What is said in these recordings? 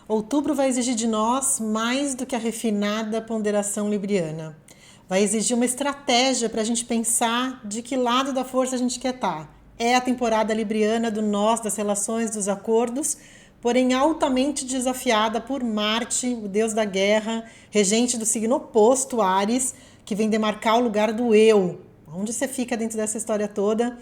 Outubro vai exigir de nós mais do que a refinada ponderação libriana. Vai exigir uma estratégia para a gente pensar de que lado da força a gente quer estar. É a temporada libriana do nós, das relações, dos acordos, porém altamente desafiada por Marte, o deus da guerra, regente do signo oposto, Áries, que vem demarcar o lugar do eu. Onde você fica dentro dessa história toda?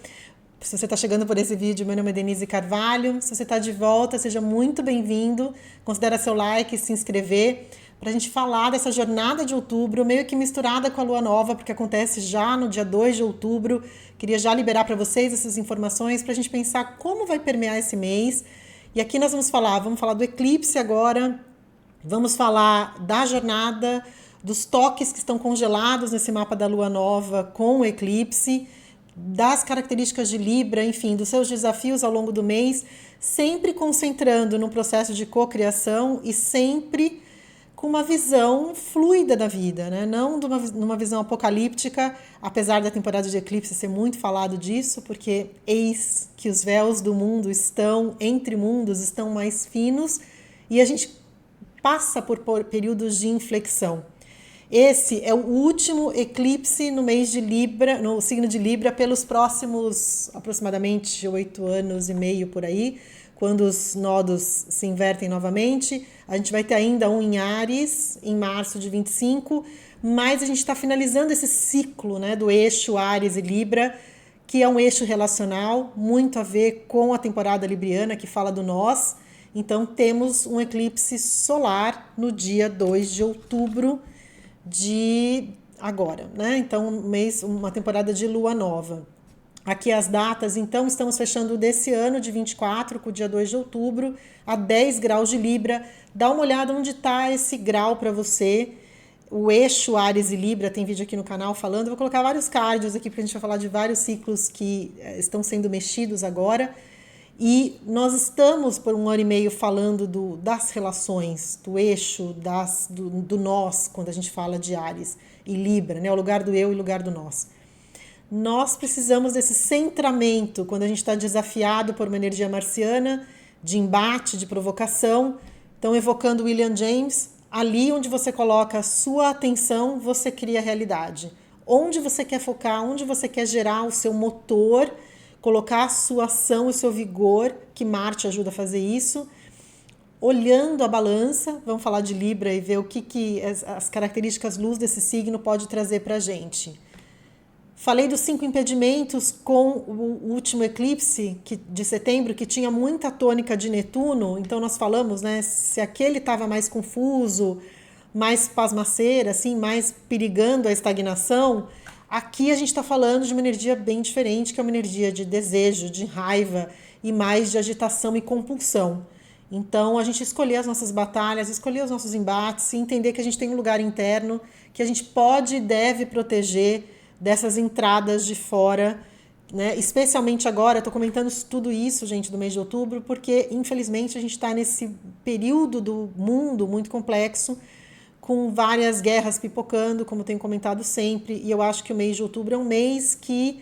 Se você está chegando por esse vídeo, meu nome é Denise Carvalho. Se você está de volta, seja muito bem-vindo. Considere seu like e se inscrever para a gente falar dessa jornada de outubro, meio que misturada com a lua nova, porque acontece já no dia 2 de outubro. Queria já liberar para vocês essas informações para a gente pensar como vai permear esse mês. E aqui nós vamos falar do eclipse agora, vamos falar da jornada, dos toques que estão congelados nesse mapa da lua nova com o eclipse, das características de Libra, enfim, dos seus desafios ao longo do mês, sempre concentrando no processo de cocriação e sempre com uma visão fluida da vida, né? Não numa visão apocalíptica, apesar da temporada de eclipse ser muito falado disso, porque eis que os véus do mundo estão, entre mundos, estão mais finos e a gente passa por períodos de inflexão. Esse é o último eclipse no mês de Libra, no signo de Libra, pelos próximos aproximadamente 8 anos e meio por aí, quando os nodos se invertem novamente. A gente vai ter ainda um em Áries, em março de 25, mas a gente está finalizando esse ciclo, né, do eixo Áries e Libra, que é um eixo relacional, muito a ver com a temporada libriana, que fala do nós. Então temos um eclipse solar no dia 2 de outubro, de agora, né? Então, uma temporada de lua nova. Aqui as datas, então, estamos fechando desse ano de 24, com o dia 2 de outubro, a 10 graus de Libra. Dá uma olhada onde está esse grau para você. O eixo Áries e Libra, tem vídeo aqui no canal falando. Eu vou colocar vários cards aqui, porque a gente vai falar de vários ciclos que estão sendo mexidos agora. E nós estamos por 1 ano e meio falando das relações, do eixo, do nós, quando a gente fala de Áries e Libra, né? O lugar do eu e o lugar do nós. Nós precisamos desse centramento quando a gente está desafiado por uma energia marciana, de embate, de provocação. Então, evocando William James, ali onde você coloca a sua atenção, você cria a realidade. Onde você quer focar, onde você quer gerar o seu motor, colocar a sua ação, o seu vigor, que Marte ajuda a fazer isso, olhando a balança, vamos falar de Libra e ver o que as características luz desse signo pode trazer para a gente. Falei dos 5 impedimentos com o último eclipse de setembro, que tinha muita tônica de Netuno, então nós falamos, né, se aquele estava mais confuso, mais pasmaceira, assim, mais perigando a estagnação. Aqui a gente está falando de uma energia bem diferente, que é uma energia de desejo, de raiva e mais de agitação e compulsão. Então, a gente escolher as nossas batalhas, escolher os nossos embates e entender que a gente tem um lugar interno que a gente pode e deve proteger dessas entradas de fora, né? Especialmente agora, estou comentando tudo isso, gente, do mês de outubro, porque, infelizmente, a gente está nesse período do mundo muito complexo, com várias guerras pipocando, como tenho comentado sempre, e eu acho que o mês de outubro é um mês que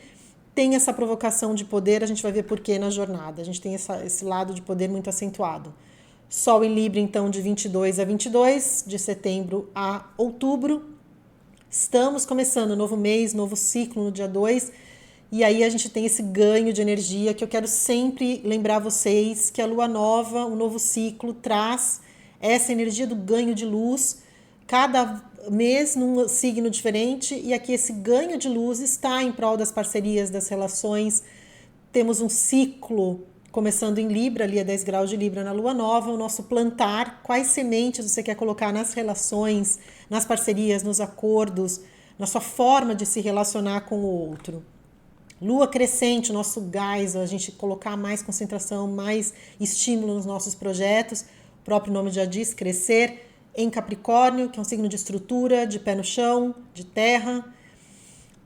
tem essa provocação de poder, a gente vai ver por quê na jornada, a gente tem esse lado de poder muito acentuado. Sol em Libra, então, de 22 a 22, de setembro a outubro. Estamos começando um novo mês, novo ciclo no dia 2, e aí a gente tem esse ganho de energia que eu quero sempre lembrar vocês que a lua nova, o novo ciclo, traz essa energia do ganho de luz, cada mês num signo diferente, e aqui esse ganho de luz está em prol das parcerias, das relações. Temos um ciclo começando em Libra, ali a 10 graus de Libra na lua nova, o nosso plantar, quais sementes você quer colocar nas relações, nas parcerias, nos acordos, na sua forma de se relacionar com o outro. Lua crescente, nosso gás, a gente colocar mais concentração, mais estímulo nos nossos projetos, o próprio nome já diz, crescer, em Capricórnio, que é um signo de estrutura, de pé no chão, de terra.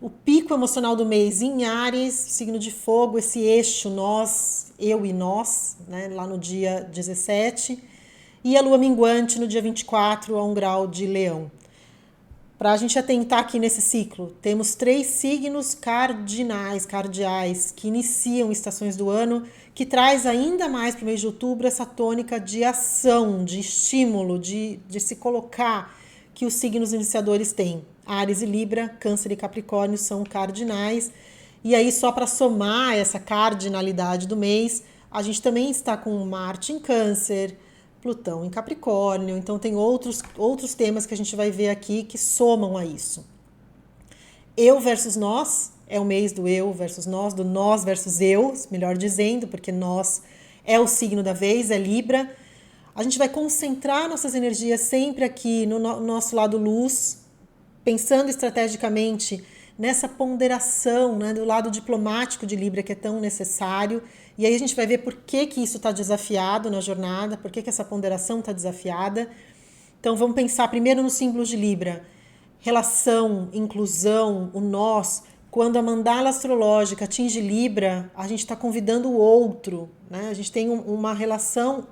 O pico emocional do mês em Áries, signo de fogo, esse eixo nós, eu e nós, né, lá no dia 17. E a lua minguante no dia 24 a 1 grau de Leão. para a gente atentar aqui nesse ciclo, temos 3 signos cardeais, que iniciam estações do ano, que traz ainda mais para o mês de outubro essa tônica de ação, de estímulo, de se colocar, que os signos iniciadores têm. Áries e Libra, Câncer e Capricórnio são cardinais. E aí, só para somar essa cardinalidade do mês, a gente também está com Marte em Câncer, Plutão em Capricórnio, então tem outros temas que a gente vai ver aqui que somam a isso. Eu versus nós, é o mês do eu versus nós, do nós versus eu, melhor dizendo, porque nós é o signo da vez, é Libra. A gente vai concentrar nossas energias sempre aqui no nosso lado luz, pensando estrategicamente nessa ponderação, né, do lado diplomático de Libra, que é tão necessário. E aí a gente vai ver por que isso está desafiado na jornada, por que essa ponderação está desafiada. Então vamos pensar primeiro nos símbolos de Libra. Relação, inclusão, o nós. Quando a mandala astrológica atinge Libra, a gente está convidando o outro, né? A gente tem uma relação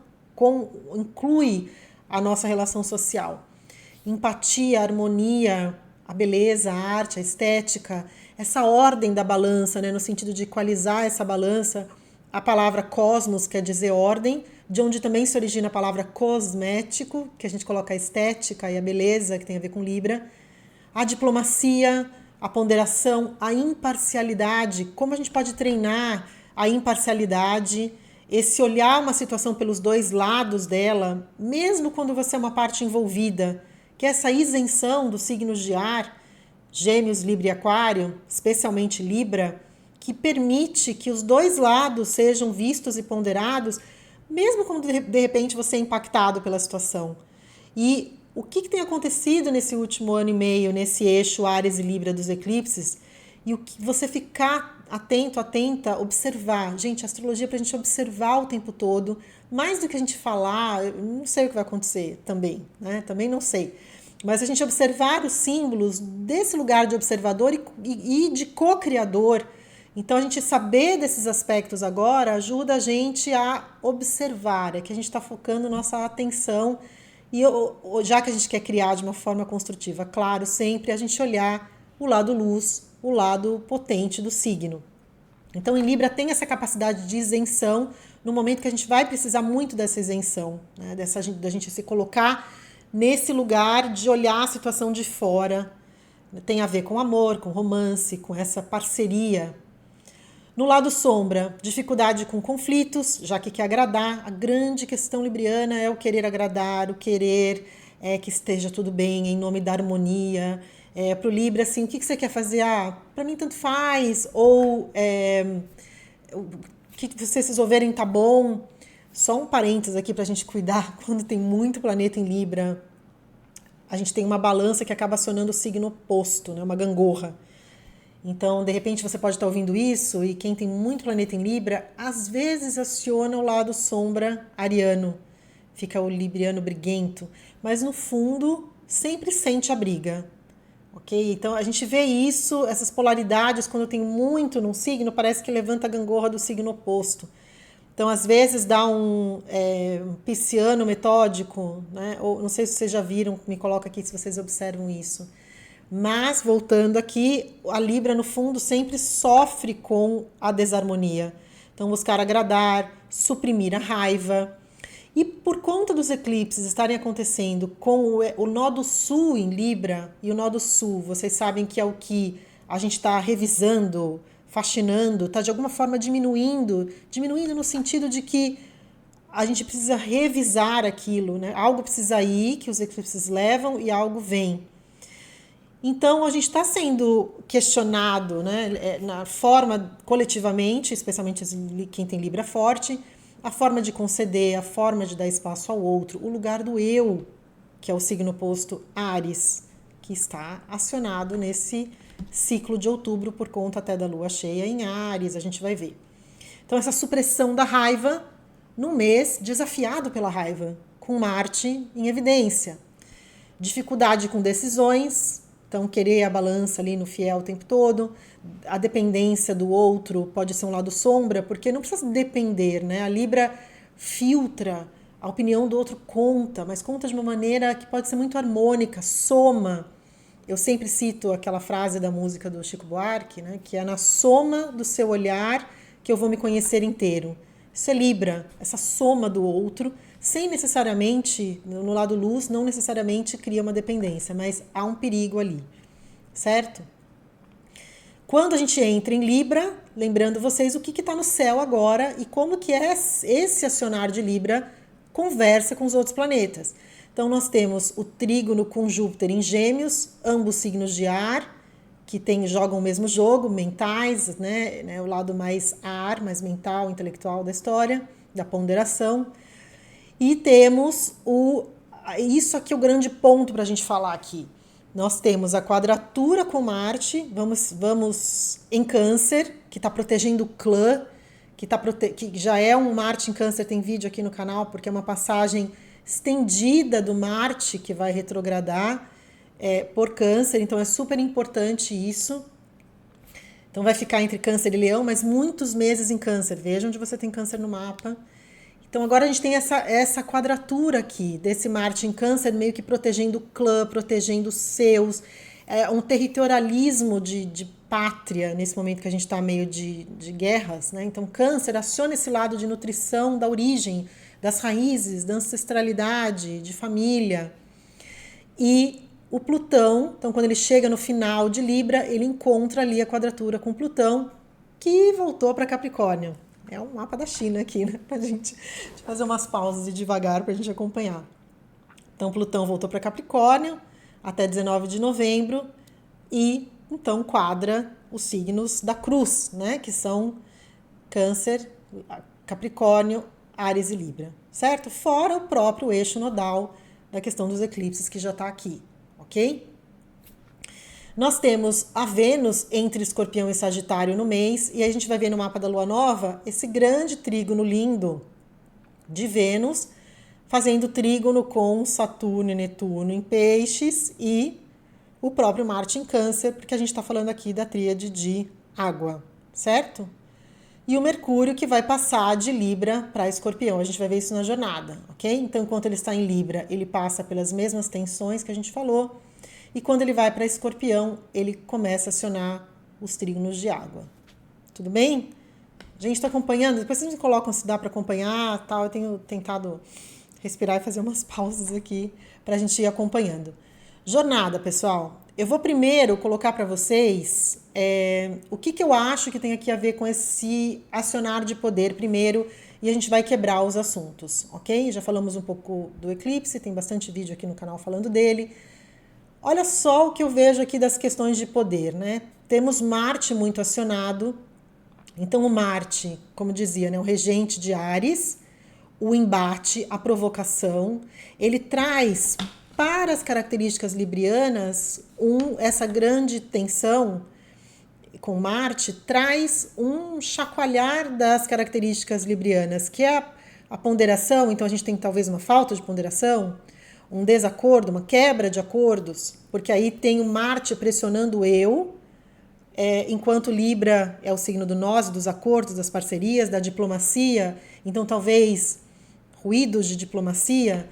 inclui a nossa relação social. Empatia, harmonia, a beleza, a arte, a estética, essa ordem da balança, né, no sentido de equalizar essa balança. A palavra cosmos quer dizer ordem, de onde também se origina a palavra cosmético, que a gente coloca a estética e a beleza, que tem a ver com Libra. A diplomacia, a ponderação, a imparcialidade, como a gente pode treinar a imparcialidade, esse olhar uma situação pelos dois lados dela, mesmo quando você é uma parte envolvida, que é essa isenção dos signos de ar, Gêmeos, Libra e Aquário, especialmente Libra, que permite que os dois lados sejam vistos e ponderados, mesmo quando de repente você é impactado pela situação. E o que tem acontecido nesse último ano e meio, nesse eixo Áries e Libra dos eclipses, e o que você ficar atento, atenta, observar. Gente, a astrologia é para a gente observar o tempo todo, mais do que a gente falar, eu não sei o que vai acontecer também, né? Também não sei. Mas a gente observar os símbolos desse lugar de observador e de co-criador. Então, a gente saber desses aspectos agora ajuda a gente a observar, é que a gente está focando nossa atenção, e já que a gente quer criar de uma forma construtiva, claro, sempre a gente olhar o lado luz, o lado potente do signo. Então, em Libra tem essa capacidade de isenção no momento que a gente vai precisar muito dessa isenção, né? Da gente se colocar nesse lugar de olhar a situação de fora. Tem a ver com amor, com romance, com essa parceria. No lado sombra, dificuldade com conflitos, já que quer agradar. A grande questão libriana é o querer agradar, o querer que esteja tudo bem, em nome da harmonia. Para o Libra, assim, o que você quer fazer? Para mim tanto faz. Ou o que vocês resolverem tá bom. Só um parênteses aqui para a gente cuidar, quando tem muito planeta em Libra, a gente tem uma balança que acaba acionando o signo oposto, né? Uma gangorra. Então, de repente, você pode estar ouvindo isso e quem tem muito planeta em Libra, às vezes aciona o lado sombra ariano. Fica o libriano briguento. Mas, no fundo, sempre sente a briga. Ok? Então, a gente vê isso, essas polaridades, quando tem muito num signo, parece que levanta a gangorra do signo oposto. Então, às vezes, dá um pisciano metódico, né? Ou, não sei se vocês já viram, me coloca aqui se vocês observam isso. Mas, voltando aqui, a Libra, no fundo, sempre sofre com a desarmonia. Então, buscar agradar, suprimir a raiva. E por conta dos eclipses estarem acontecendo com o nó do sul em Libra, e o nó do sul, vocês sabem que é o que a gente está revisando, faxinando, está de alguma forma diminuindo no sentido de que a gente precisa revisar aquilo, né? Algo precisa ir, que os eclipses levam, e algo vem. Então, a gente está sendo questionado, né, na forma, coletivamente, especialmente quem tem Libra forte, a forma de conceder, a forma de dar espaço ao outro, o lugar do eu, que é o signo oposto Áries, que está acionado nesse ciclo de outubro por conta até da lua cheia em Áries, a gente vai ver. Então, essa supressão da raiva no mês desafiado pela raiva, com Marte em evidência. Dificuldade com decisões. Então, querer a balança ali no fiel o tempo todo, a dependência do outro pode ser um lado sombra, porque não precisa depender, né? A Libra filtra, a opinião do outro conta, mas conta de uma maneira que pode ser muito harmônica, soma. eu sempre cito aquela frase da música do Chico Buarque, né, que é na soma do seu olhar que eu vou me conhecer inteiro. Isso é Libra, essa soma do outro, sem necessariamente, no lado luz, não necessariamente cria uma dependência, mas há um perigo ali, certo? Quando a gente entra em Libra, lembrando vocês o que está no céu agora e como que esse acionar de Libra conversa com os outros planetas. Então nós temos o trígono com Júpiter em Gêmeos, ambos signos de ar, que jogam o mesmo jogo, mentais, né? O lado mais ar, mais mental, intelectual da história, da ponderação. E temos isso aqui é o grande ponto para a gente falar aqui. Nós temos a quadratura com Marte, vamos em Câncer, que está protegendo o clã, que já é um Marte em Câncer, tem vídeo aqui no canal, porque é uma passagem estendida do Marte que vai retrogradar por Câncer, então é super importante isso. Então vai ficar entre Câncer e Leão, mas muitos meses em Câncer. Veja onde você tem Câncer no mapa. Então agora a gente tem essa quadratura aqui, desse Marte em Câncer, meio que protegendo o clã, protegendo os seus, um territorialismo de pátria, nesse momento que a gente está meio de guerras, né? Então Câncer aciona esse lado de nutrição da origem, das raízes, da ancestralidade, de família. E o Plutão, então quando ele chega no final de Libra, ele encontra ali a quadratura com Plutão, que voltou para Capricórnio. É um mapa da China aqui, né? Pra gente fazer umas pausas e devagar pra gente acompanhar. Então, Plutão voltou para Capricórnio até 19 de novembro e então quadra os signos da cruz, né? Que são Câncer, Capricórnio, Áries e Libra, certo? Fora o próprio eixo nodal da questão dos eclipses que já está aqui, ok? Nós temos a Vênus entre Escorpião e Sagitário no mês, e aí a gente vai ver no mapa da Lua Nova esse grande trígono lindo de Vênus, fazendo trígono com Saturno e Netuno em Peixes e o próprio Marte em Câncer, porque a gente está falando aqui da tríade de água, certo? E o Mercúrio que vai passar de Libra para Escorpião, a gente vai ver isso na jornada, ok? Então, enquanto ele está em Libra, ele passa pelas mesmas tensões que a gente falou, e quando ele vai para Escorpião, ele começa a acionar os trígonos de água. Tudo bem? A gente está acompanhando, depois vocês me colocam se dá para acompanhar, tal. Eu tenho tentado respirar e fazer umas pausas aqui para a gente ir acompanhando. Jornada, pessoal. Eu vou primeiro colocar para vocês o que eu acho que tem aqui a ver com esse acionar de poder primeiro, e a gente vai quebrar os assuntos, ok? Já falamos um pouco do eclipse, tem bastante vídeo aqui no canal falando dele. Olha só o que eu vejo aqui das questões de poder, né? Temos Marte muito acionado. Então, o Marte, como dizia, né, o regente de Áries, o embate, a provocação, ele traz para as características librianas essa grande tensão com Marte, traz um chacoalhar das características librianas, que é a ponderação. Então, a gente tem talvez uma falta de ponderação, um desacordo, uma quebra de acordos, porque aí tem o Marte pressionando o eu, enquanto Libra é o signo do nós, dos acordos, das parcerias, da diplomacia, então talvez ruídos de diplomacia,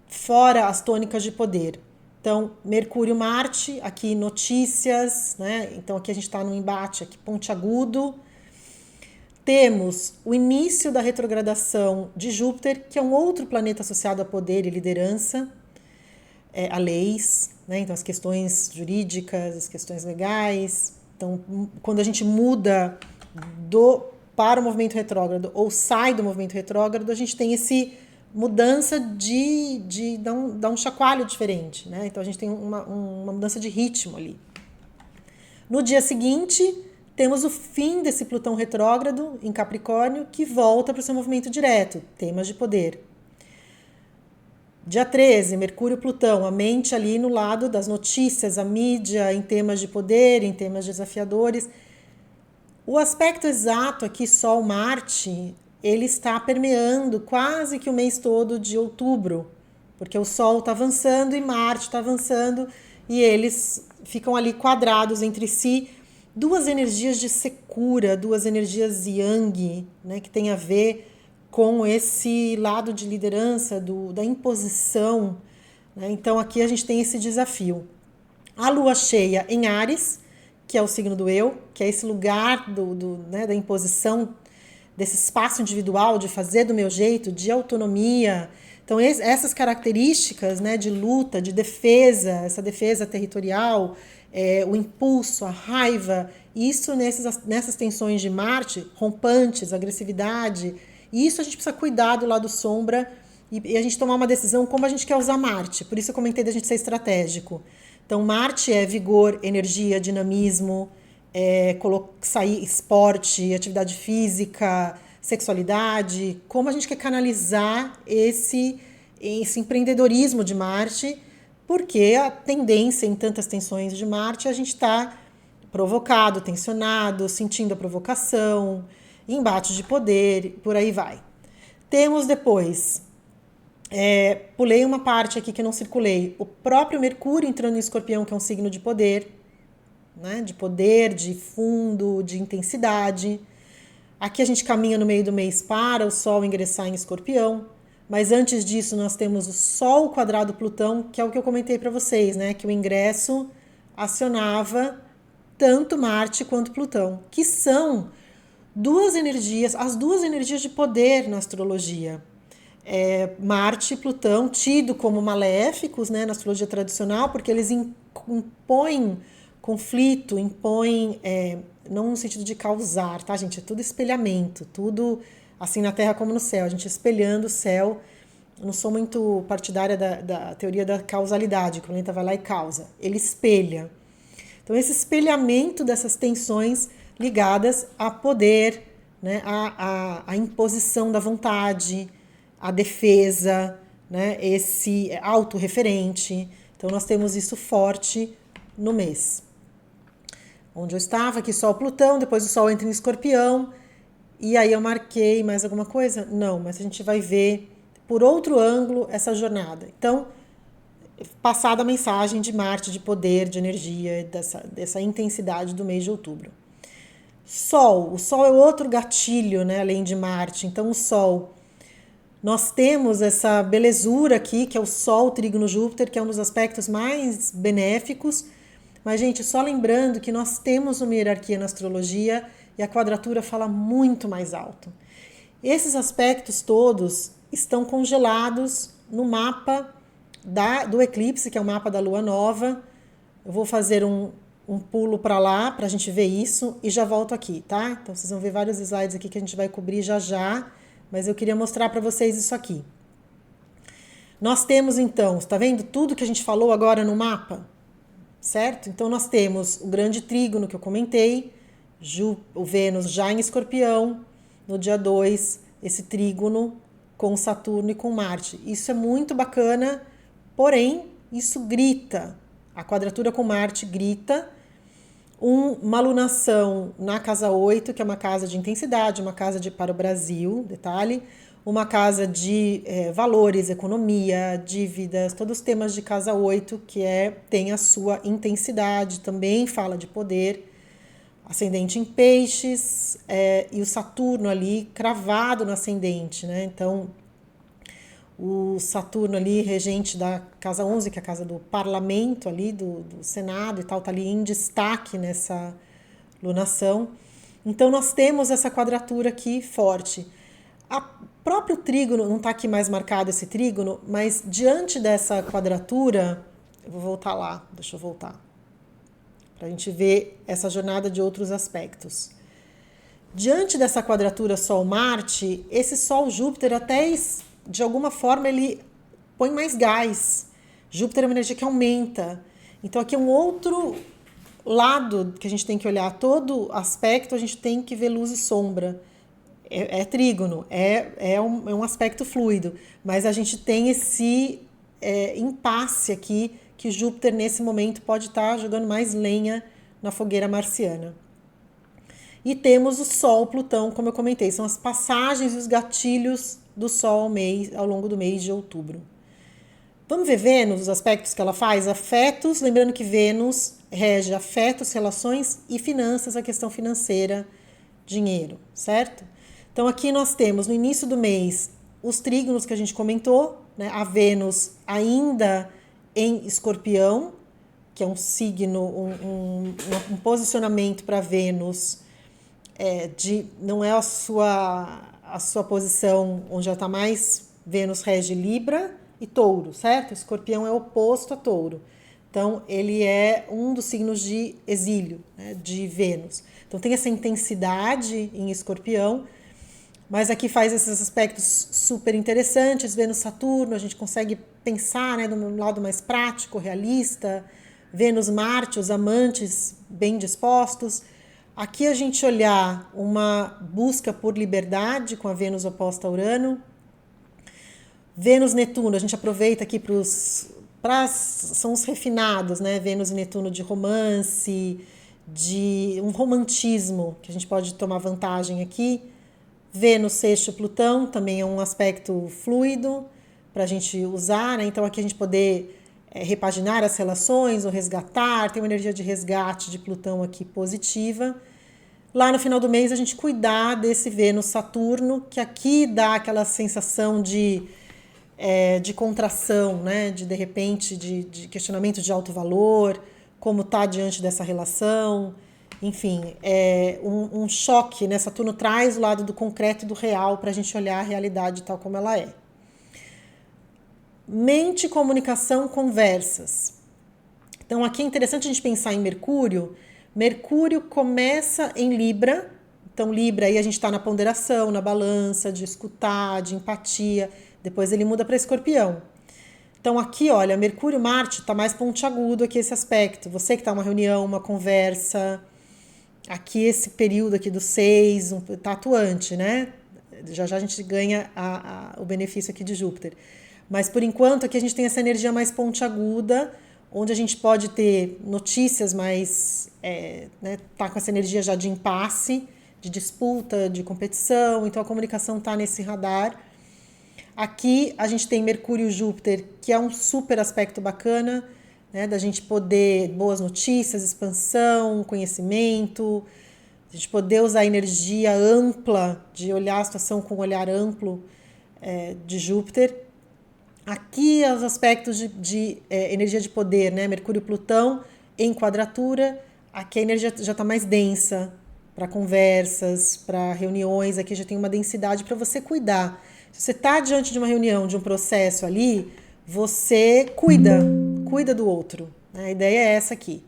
fora as tônicas de poder. Então, Mercúrio, Marte, aqui notícias, né? Então aqui a gente está no embate, aqui pontiagudo. Temos o início da retrogradação de Júpiter, que é um outro planeta associado a poder e liderança, a leis, né? Então as questões jurídicas, as questões legais. Então, quando a gente muda para o movimento retrógrado ou sai do movimento retrógrado, a gente tem esse mudança de dar um chacoalho diferente, né? Então a gente tem uma mudança de ritmo ali. No dia seguinte, temos o fim desse Plutão retrógrado em Capricórnio, que volta para o seu movimento direto, temas de poder. Dia 13, Mercúrio e Plutão, a mente ali no lado das notícias, a mídia em temas de poder, em temas desafiadores. O aspecto exato aqui, Sol-Marte, ele está permeando quase que o mês todo de outubro, porque o Sol está avançando e Marte está avançando, e eles ficam ali quadrados entre si, duas energias de secura, duas energias yang, né, que tem a ver com esse lado de liderança, da imposição, né? Então aqui a gente tem esse desafio. A lua cheia em Áries, que é o signo do eu, que é esse lugar né, da imposição desse espaço individual, de fazer do meu jeito, de autonomia. Então, essas características, né, de luta, de defesa, essa defesa territorial, o impulso, a raiva, isso nessas tensões de Marte, rompantes, agressividade, isso a gente precisa cuidar do lado sombra e a gente tomar uma decisão como a gente quer usar Marte. Por isso eu comentei da gente ser estratégico. Então, Marte é vigor, energia, dinamismo, sair, esporte, atividade física, sexualidade, como a gente quer canalizar esse empreendedorismo de Marte, porque a tendência em tantas tensões de Marte é a gente estar provocado, tensionado, sentindo a provocação, embate de poder, por aí vai. Temos depois, pulei uma parte aqui que não circulei, o próprio Mercúrio entrando em Escorpião, que é um signo de poder, né? De poder, de fundo, de intensidade. Aqui a gente caminha no meio do mês para o Sol ingressar em Escorpião, mas antes disso nós temos o Sol quadrado Plutão, que é o que eu comentei para vocês, né? Que o ingresso acionava tanto Marte quanto Plutão, que são as duas energias de poder na astrologia. Marte e Plutão, tido como maléficos, né, na astrologia tradicional, porque eles impõem conflito, impõem, não no sentido de causar, tá, gente? É tudo espelhamento, tudo assim na Terra como no céu, a gente espelhando o céu. Eu não sou muito partidária da teoria da causalidade, que o planeta vai lá e causa. Ele espelha. Então, esse espelhamento dessas tensões ligadas a poder, né, a imposição da vontade, a defesa, né, esse autorreferente. Então, nós temos isso forte no mês. Onde eu estava, aqui Sol Plutão, depois o Sol entra em Escorpião, e aí eu marquei mais alguma coisa? Não, mas a gente vai ver por outro ângulo essa jornada. Então, passada a mensagem de Marte, de poder, de energia, dessa intensidade do mês de outubro. Sol, o Sol é outro gatilho, né, além de Marte. Então, o Sol, nós temos essa belezura aqui, que é o Sol trígono Júpiter, que é um dos aspectos mais benéficos. Mas, gente, só lembrando que nós temos uma hierarquia na astrologia e a quadratura fala muito mais alto. Esses aspectos todos estão congelados no mapa do eclipse, que é o mapa da lua nova. Eu vou fazer um pulo para lá para a gente ver isso e já volto aqui, tá? Então vocês vão ver vários slides aqui que a gente vai cobrir já já, mas eu queria mostrar para vocês isso aqui. Nós temos então, está vendo tudo que a gente falou agora no mapa? Certo? Então nós temos o grande trígono que eu comentei, o Vênus já em Escorpião, no dia 2, esse trígono com Saturno e com Marte. Isso é muito bacana, porém, isso grita. A quadratura com Marte grita uma alunação na casa 8, que é uma casa de intensidade, uma casa para o Brasil, detalhe, uma casa de valores, economia, dívidas, todos os temas de casa 8, que tem a sua intensidade, também fala de poder, ascendente em peixes, e o Saturno ali cravado no ascendente, né? Então, o Saturno ali, regente da casa 11, que é a casa do parlamento ali, do Senado e tal, tá ali em destaque nessa lunação. Então, nós temos essa quadratura aqui forte. O próprio trígono, não está aqui mais marcado esse trígono, mas diante dessa quadratura, eu vou voltar lá, deixa eu voltar, para a gente ver essa jornada de outros aspectos. Diante dessa quadratura Sol-Marte, esse Sol-Júpiter até, de alguma forma, ele põe mais gás. Júpiter é uma energia que aumenta. Então, aqui é um outro lado que a gente tem que olhar. Todo aspecto a gente tem que ver luz e sombra. É trígono, é um aspecto fluido, mas a gente tem esse impasse aqui que Júpiter nesse momento pode estar jogando mais lenha na fogueira marciana. E temos o Sol, Plutão, como eu comentei, são as passagens e os gatilhos do Sol ao longo do mês de outubro. Vamos ver Vênus, os aspectos que ela faz? Afetos, lembrando que Vênus rege afetos, relações e finanças, a questão financeira, dinheiro, certo? Então aqui nós temos no início do mês os trígonos que a gente comentou, né? A Vênus ainda em Escorpião, que é um signo, um posicionamento para Vênus, não é a sua posição onde já está mais. Vênus rege Libra e Touro, certo? Escorpião é oposto a Touro. Então, ele é um dos signos de exílio, né, de Vênus. Então, tem essa intensidade em Escorpião, mas aqui faz esses aspectos super interessantes. Vênus-Saturno, a gente consegue pensar, né, do lado mais prático, realista. Vênus-Marte, os amantes bem dispostos. Aqui a gente olhar uma busca por liberdade com a Vênus oposta a Urano. Vênus-Netuno, a gente aproveita aqui são os refinados, né? Vênus e Netuno de romance, de um romantismo, que a gente pode tomar vantagem aqui. Vênus sexto Plutão, também é um aspecto fluido para a gente usar, né? Então aqui a gente poder repaginar as relações ou resgatar, tem uma energia de resgate de Plutão aqui positiva. Lá no final do mês a gente cuidar desse Vênus-Saturno, que aqui dá aquela sensação de contração, né? De repente, de questionamento de alto valor, como está diante dessa relação. Enfim, um choque, né? Saturno traz o lado do concreto e do real para a gente olhar a realidade tal como ela é. Mente, comunicação, conversas. Então, aqui é interessante a gente pensar em Mercúrio. Mercúrio começa em Libra. Então, Libra, aí a gente está na ponderação, na balança, de escutar, de empatia. Depois ele muda para Escorpião. Então, aqui, olha, Mercúrio-Marte está mais pontiagudo aqui esse aspecto. Você que está numa reunião, uma conversa. Aqui, esse período aqui do 6, está atuante, né? Já a gente ganha o benefício aqui de Júpiter. Mas, por enquanto, aqui a gente tem essa energia mais pontiaguda, onde a gente pode ter notícias mais... né, tá com essa energia já de impasse, de disputa, de competição. Então, a comunicação está nesse radar. Aqui, a gente tem Mercúrio e Júpiter, que é um super aspecto bacana, né, da gente poder... Boas notícias, expansão, conhecimento... A gente poder usar a energia ampla, de olhar a situação com um olhar amplo de Júpiter. Aqui os aspectos de energia de poder, né? Mercúrio e Plutão em quadratura. Aqui a energia já está mais densa para conversas, para reuniões. Aqui já tem uma densidade para você cuidar. Se você está diante de uma reunião, de um processo ali, você cuida do outro. Né? A ideia é essa aqui.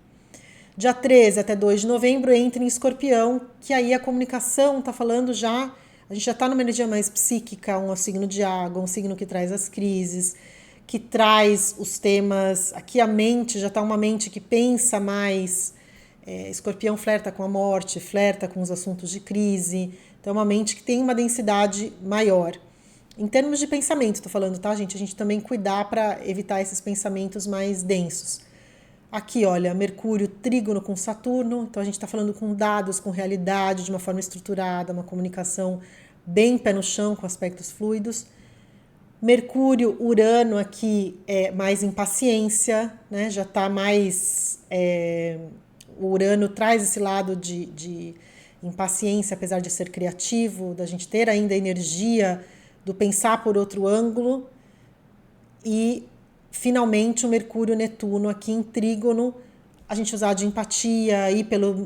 Dia 13 até 2 de novembro entra em Escorpião, que aí a comunicação está falando já... A gente já está numa energia mais psíquica, um signo de água, um signo que traz as crises, que traz os temas... Aqui a mente já está uma mente que pensa mais... Escorpião flerta com a morte, flerta com os assuntos de crise. Então é uma mente que tem uma densidade maior. Em termos de pensamento, estou falando, tá, gente? A gente também cuidar para evitar esses pensamentos mais densos. Aqui, olha, Mercúrio trígono com Saturno, então a gente está falando com dados, com realidade, de uma forma estruturada, uma comunicação bem pé no chão, com aspectos fluidos. Mercúrio, Urano aqui é mais impaciência, né? Já está mais... o Urano traz esse lado de impaciência, apesar de ser criativo, da gente ter ainda a energia do pensar por outro ângulo. E... Finalmente, o Mercúrio-Netuno aqui em trígono, a gente usar de empatia, ir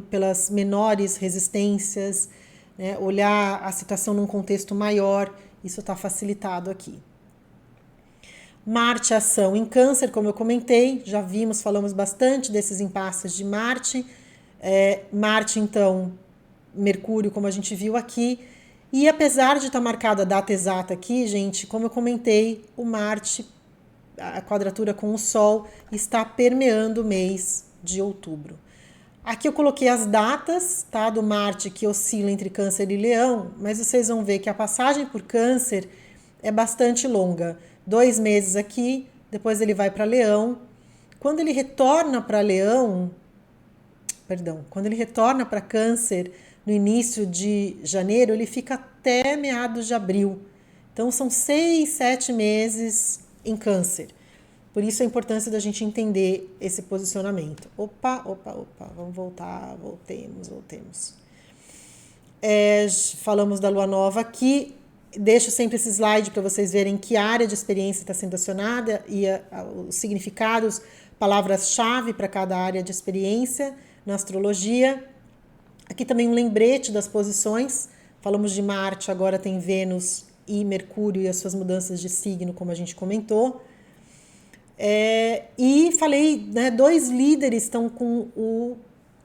pelas menores resistências, né? Olhar a situação num contexto maior, isso está facilitado aqui. Marte, ação em Câncer, como eu comentei, já falamos bastante desses impasses de Marte. Marte, então, Mercúrio, como a gente viu aqui. E apesar de estar marcada a data exata aqui, gente, como eu comentei, o Marte... A quadratura com o Sol está permeando o mês de outubro. Aqui eu coloquei as datas, tá, do Marte que oscila entre Câncer e Leão, mas vocês vão ver que a passagem por Câncer é bastante longa. 2 meses aqui, depois ele vai para Leão. Quando ele retorna para Câncer, no início de janeiro, ele fica até meados de abril. Então são 6, 7 meses em Câncer. Por isso a importância da gente entender esse posicionamento. Opa, vamos voltar, voltemos. Falamos da Lua Nova aqui. Deixo sempre esse slide para vocês verem que área de experiência está sendo acionada e os significados, palavras-chave para cada área de experiência na astrologia. Aqui também um lembrete das posições. Falamos de Marte, agora tem Vênus e Mercúrio e as suas mudanças de signo, como a gente comentou. E falei, né, 2 líderes estão com o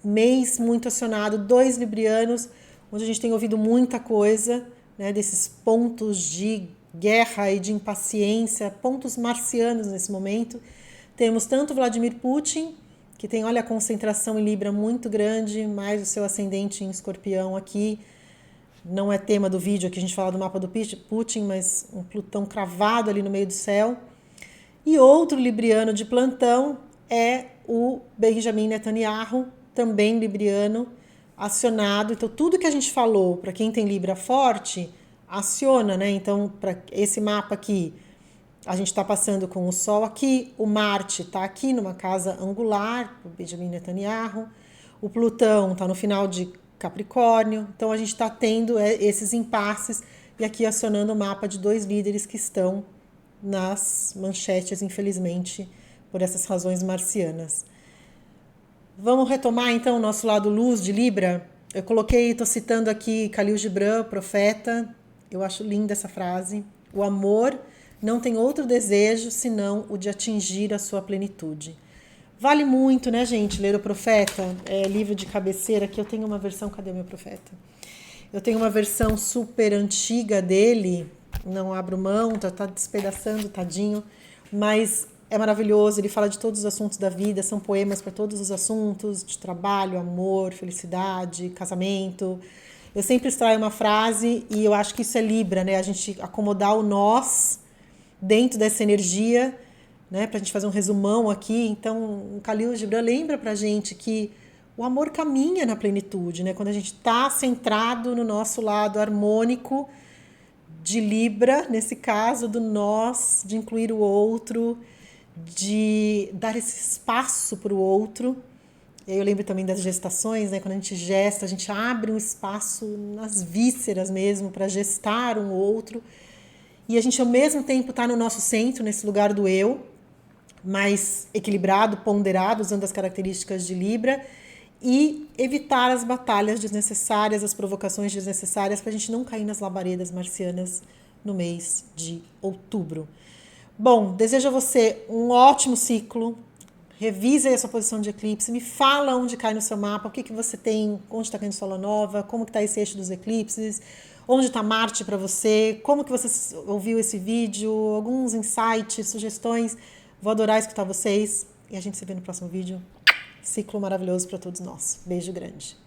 mês muito acionado, 2 librianos, onde a gente tem ouvido muita coisa, né, desses pontos de guerra e de impaciência, pontos marcianos nesse momento. Temos tanto Vladimir Putin, que tem, olha, a concentração em Libra muito grande, mais o seu ascendente em Escorpião aqui. Não é tema do vídeo, aqui a gente fala do mapa do Putin, mas um Plutão cravado ali no meio do céu. E outro libriano de plantão é o Benjamin Netanyahu, também libriano, acionado. Então, tudo que a gente falou, para quem tem Libra forte, aciona, né? Então, para esse mapa aqui, a gente está passando com o Sol aqui, o Marte está aqui numa casa angular, o Benjamin Netanyahu, o Plutão está no final de Capricórnio, então a gente está tendo esses impasses e aqui acionando o mapa de 2 líderes que estão nas manchetes, infelizmente, por essas razões marcianas. Vamos retomar então o nosso lado luz de Libra. Eu coloquei, estou citando aqui Khalil Gibran, profeta. Eu acho linda essa frase. O amor não tem outro desejo senão o de atingir a sua plenitude. Vale muito, né, gente, ler o Profeta, livro de cabeceira. Aqui eu tenho uma versão, cadê o meu Profeta? Eu tenho uma versão super antiga dele, não abro mão, tá despedaçando, tadinho, mas é maravilhoso, ele fala de todos os assuntos da vida, são poemas para todos os assuntos, de trabalho, amor, felicidade, casamento. Eu sempre extraio uma frase e eu acho que isso é Libra, né? A gente acomodar o nós dentro dessa energia, né? Pra gente fazer um resumão aqui. Então, o Khalil Gibran lembra pra gente que o amor caminha na plenitude, né? Quando a gente está centrado no nosso lado harmônico de Libra, nesse caso, do nós, de incluir o outro, de dar esse espaço para o outro. Eu lembro também das gestações, né? Quando a gente gesta, a gente abre um espaço nas vísceras mesmo para gestar um outro. E a gente, ao mesmo tempo, está no nosso centro, nesse lugar do eu, mais equilibrado, ponderado, usando as características de Libra, e evitar as batalhas desnecessárias, as provocações desnecessárias, para a gente não cair nas labaredas marcianas no mês de outubro. Bom, desejo a você um ótimo ciclo. Revise aí a sua posição de eclipse, me fala onde cai no seu mapa, o que você tem, onde está caindo sua lua nova, como que está esse eixo dos eclipses, onde está Marte para você, como que você ouviu esse vídeo, alguns insights, sugestões. Vou adorar escutar vocês e a gente se vê no próximo vídeo. Ciclo maravilhoso para todos nós. Beijo grande.